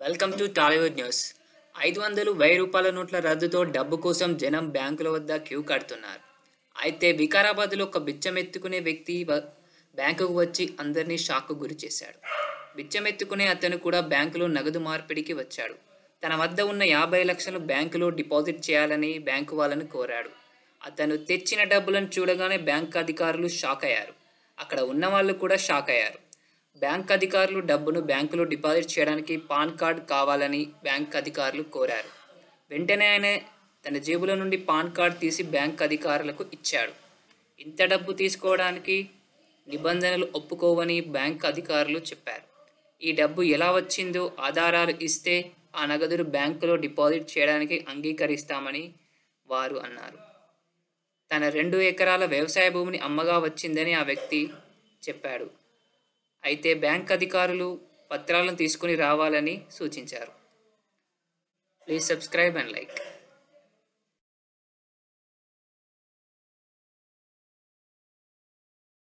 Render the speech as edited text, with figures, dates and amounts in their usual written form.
Welcome to Tollywood news. 500 1000 నోట్ల రద్దుతో డబ్బు కోసం జనం బ్యాంకుల వద్ద క్యూ కడుతున్నారు. అయితే వికారాబాద్లో ఒక బిచ్చమెత్తుకునే వ్యక్తి బ్యాంకుకు వచ్చి అందరినీ షాక్కు గురి చేశాడు. బిచ్చమెత్తుకునే అతను కూడా బ్యాంకులో నగదు మార్పిడికి వచ్చాడు. తన వద్ద ఉన్న 50 లక్షలు బ్యాంకులో డిపాజిట్ చేయాలని బ్యాంకు వాళ్ళని కోరాడు. అతను తెచ్చిన డబ్బులను చూడగానే బ్యాంక్ అధికారులు షాక్ అయ్యారు. అక్కడ ఉన్న వాళ్ళు కూడా షాక్ అయ్యారు. బ్యాంక్ అధికారులు డబ్బును బ్యాంకులో డిపాజిట్ చేయడానికి పాన్ కార్డ్ కావాలని బ్యాంక్ అధికారులు కోరారు. వెంటనే ఆయన తన జేబులో నుండి పాన్ కార్డ్ తీసి బ్యాంక్ అధికారులకు ఇచ్చాడు. ఇంత డబ్బు తీసుకోవడానికి నిబంధనలు ఒప్పుకోవని బ్యాంక్ అధికారులు చెప్పారు. ఈ డబ్బు ఎలా వచ్చిందో ఆధారాలు ఇస్తే ఆ నగదును బ్యాంకులో డిపాజిట్ చేయడానికి అంగీకరిస్తామని వారు అన్నారు. తన 2 ఎకరాల వ్యవసాయ భూమిని అమ్మగా వచ్చిందని ఆ వ్యక్తి చెప్పాడు. అయితే బ్యాంక్ అధికారులు పత్రాలను తీసుకుని రావాలని సూచించారు. Please subscribe and like.